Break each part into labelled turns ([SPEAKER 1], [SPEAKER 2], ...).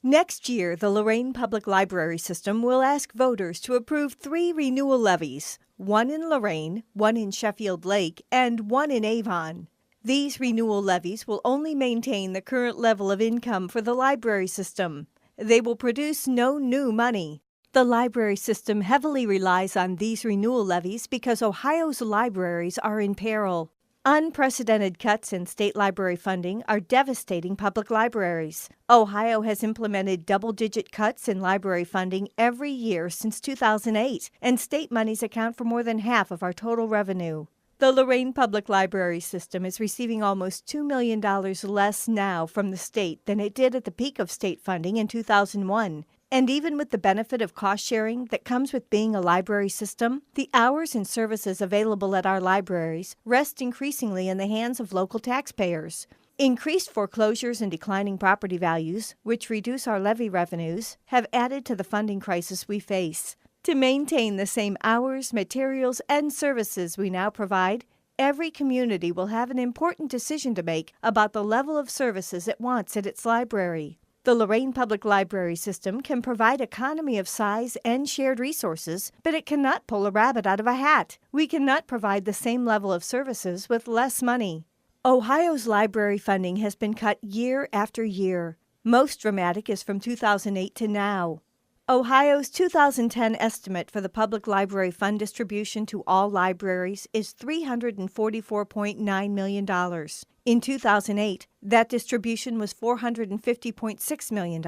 [SPEAKER 1] Next year, the Lorain Public Library System will ask voters to approve 3 renewal levies, one in Lorain, one in Sheffield Lake, and one in Avon. These renewal levies will only maintain the current level of income for the library system. They will produce no new money. The library system heavily relies on these renewal levies because Ohio's libraries are in peril. Unprecedented cuts in state library funding are devastating public libraries. Ohio has implemented double-digit cuts in library funding every year since 2008, and state monies account for more than half of our total revenue. The Lorain Public Library System is receiving almost $2 million less now from the state than it did at the peak of state funding in 2001. And even with the benefit of cost sharing that comes with being a library system, the hours and services available at our libraries rest increasingly in the hands of local taxpayers. Increased foreclosures and declining property values, which reduce our levy revenues, have added to the funding crisis we face. To maintain the same hours, materials, and services we now provide, every community will have an important decision to make about the level of services it wants at its library. The Lorain Public Library System can provide economy of size and shared resources, but it cannot pull a rabbit out of a hat. We cannot provide the same level of services with less money. Ohio's library funding has been cut year after year. Most dramatic is from 2008 to now. Ohio's 2010 estimate for the public library fund distribution to all libraries is $344.9 million. In 2008, that distribution was $450.6 million.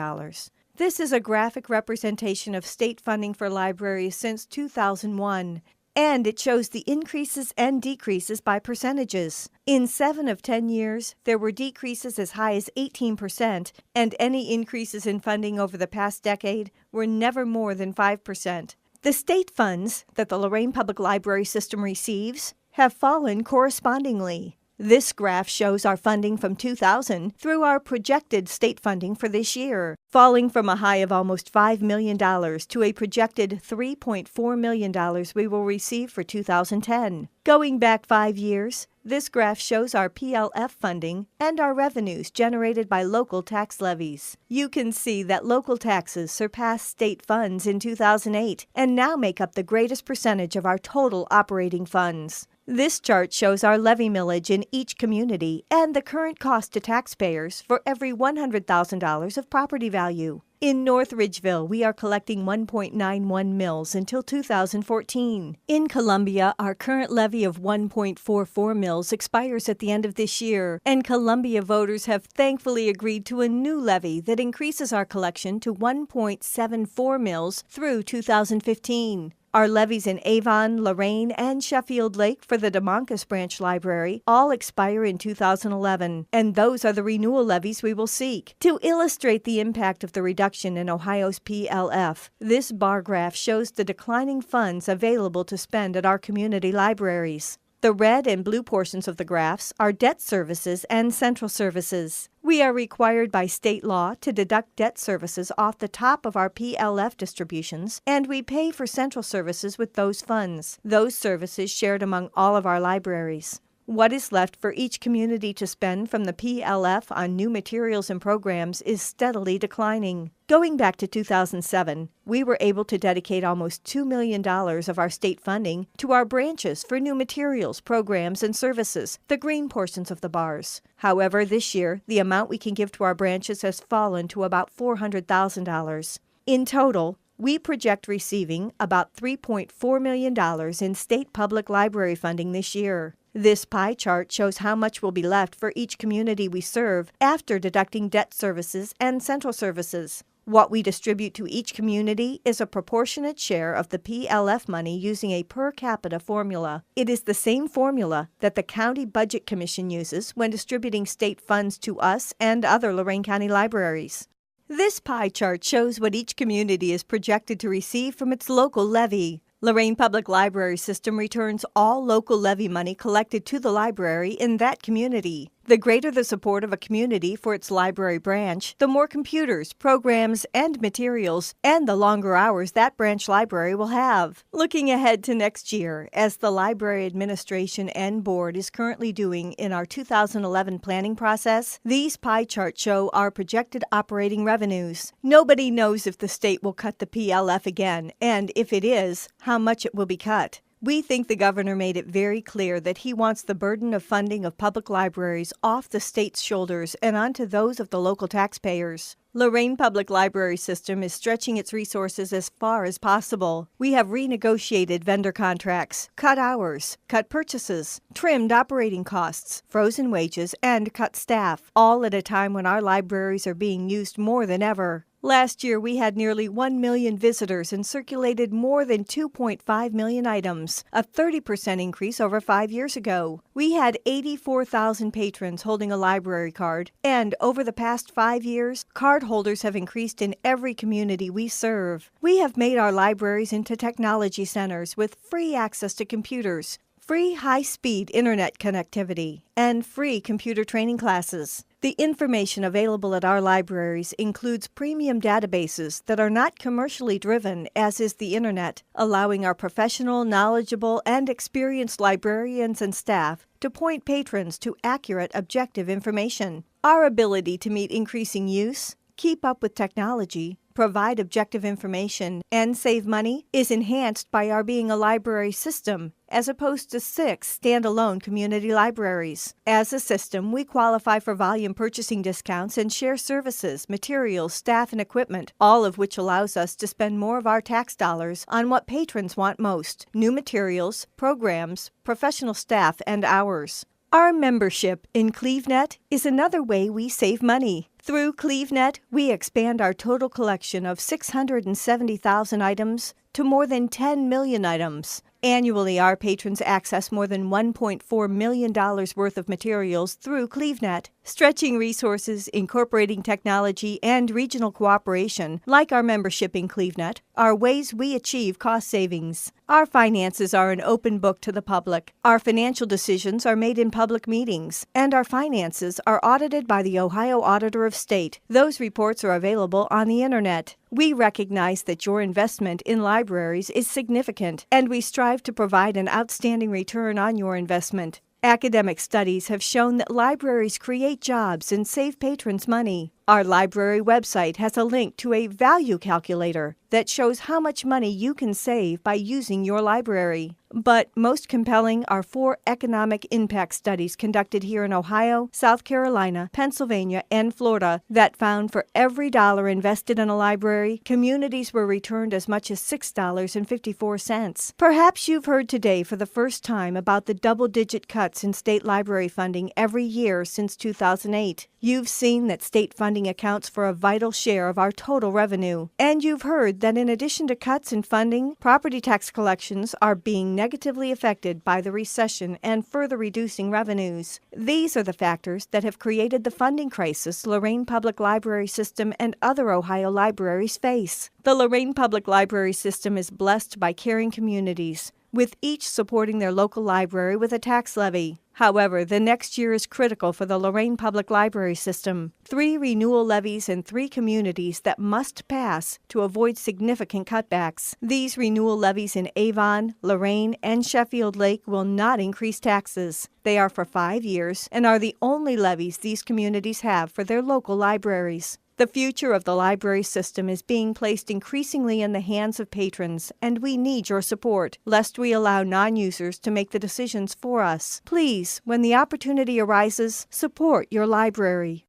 [SPEAKER 1] This is a graphic representation of state funding for libraries since 2001, and it shows the increases and decreases by percentages. In 7 of 10 years, there were decreases as high as 18%, and any increases in funding over the past decade were never more than 5%. The state funds that the Lorain Public Library System receives have fallen correspondingly. This graph shows our funding from 2000 through our projected state funding for this year, falling from a high of almost $5 million to a projected $3.4 million we will receive for 2010. Going back 5 years, this graph shows our PLF funding and our revenues generated by local tax levies. You can see that local taxes surpassed state funds in 2008 and now make up the greatest percentage of our total operating funds. This chart shows our levy millage in each community and the current cost to taxpayers for every $100,000 of property value. In North Ridgeville, we are collecting 1.91 mills until 2014. In Columbia, our current levy of 1.44 mills expires at the end of this year, and Columbia voters have thankfully agreed to a new levy that increases our collection to 1.74 mills through 2015. Our levies in Avon, Lorain, and Sheffield Lake for the DeMoncus Branch Library all expire in 2011, and those are the renewal levies we will seek. To illustrate the impact of the reduction in Ohio's PLF, this bar graph shows the declining funds available to spend at our community libraries. The red and blue portions of the graphs are debt services and central services. We are required by state law to deduct debt services off the top of our PLF distributions, and we pay for central services with those funds, those services shared among all of our libraries. What is left for each community to spend from the PLF on new materials and programs is steadily declining. Going back to 2007, we were able to dedicate almost $2 million of our state funding to our branches for new materials, programs, and services, the green portions of the bars. However, this year, the amount we can give to our branches has fallen to about $400,000. In total, we project receiving about $3.4 million in state public library funding this year. This pie chart shows how much will be left for each community we serve after deducting debt services and central services. What we distribute to each community is a proportionate share of the PLF money using a per capita formula. It is the same formula that the County Budget Commission uses when distributing state funds to us and other Lorain County libraries. This pie chart shows what each community is projected to receive from its local levy. Lorain Public Library System returns all local levy money collected to the library in that community. The greater the support of a community for its library branch, the more computers, programs, and materials, and the longer hours that branch library will have. Looking ahead to next year, as the Library Administration and Board is currently doing in our 2011 planning process, these pie charts show our projected operating revenues. Nobody knows if the state will cut the PLF again, and if it is, how much it will be cut. We think the governor made it very clear that he wants the burden of funding of public libraries off the state's shoulders and onto those of the local taxpayers. Lorain Public Library System is stretching its resources as far as possible. We have renegotiated vendor contracts, cut hours, cut purchases, trimmed operating costs, frozen wages, and cut staff, all at a time when our libraries are being used more than ever. Last year, we had nearly 1 million visitors and circulated more than 2.5 million items, a 30% increase over 5 years ago. We had 84,000 patrons holding a library card, and over the past 5 years, card holders have increased in every community we serve. We have made our libraries into technology centers with free access to computers, free high-speed internet connectivity, and free computer training classes. The information available at our libraries includes premium databases that are not commercially driven, as is the internet, allowing our professional, knowledgeable, and experienced librarians and staff to point patrons to accurate, objective information. Our ability to meet increasing use, keep up with technology, provide objective information, and save money is enhanced by our being a library system, as opposed to 6 standalone community libraries. As a system, we qualify for volume purchasing discounts and share services, materials, staff, and equipment, all of which allows us to spend more of our tax dollars on what patrons want most: new materials, programs, professional staff, and hours. Our membership in Clevnet is another way we save money. Through Clevnet, we expand our total collection of 670,000 items to more than 10 million items. Annually, our patrons access more than $1.4 million worth of materials through Clevnet. Stretching resources, incorporating technology, and regional cooperation, like our membership in Clevnet, are ways we achieve cost savings. Our finances are an open book to the public. Our financial decisions are made in public meetings, and our finances are audited by the Ohio Auditor of State. Those reports are available on the Internet. We recognize that your investment in libraries is significant, and we strive to provide an outstanding return on your investment. Academic studies have shown that libraries create jobs and save patrons money. Our library website has a link to a value calculator that shows how much money you can save by using your library. But most compelling are 4 economic impact studies conducted here in Ohio, South Carolina, Pennsylvania, and Florida that found for every dollar invested in a library, communities were returned as much as $6.54. Perhaps you've heard today for the first time about the double-digit cuts in state library funding every year since 2008. You've seen that state funding accounts for a vital share of our total revenue. And you've heard that in addition to cuts in funding, property tax collections are being negatively affected by the recession and further reducing revenues. These are the factors that have created the funding crisis Lorain Public Library System and other Ohio libraries face. The Lorain Public Library System is blessed by caring communities, with each supporting their local library with a tax levy. However, the next year is critical for the Lorain Public Library System. 3 renewal levies in 3 communities that must pass to avoid significant cutbacks. These renewal levies in Avon, Lorain, and Sheffield Lake will not increase taxes. They are for 5 years and are the only levies these communities have for their local libraries. The future of the library system is being placed increasingly in the hands of patrons, and we need your support, lest we allow non-users to make the decisions for us. Please, when the opportunity arises, support your library.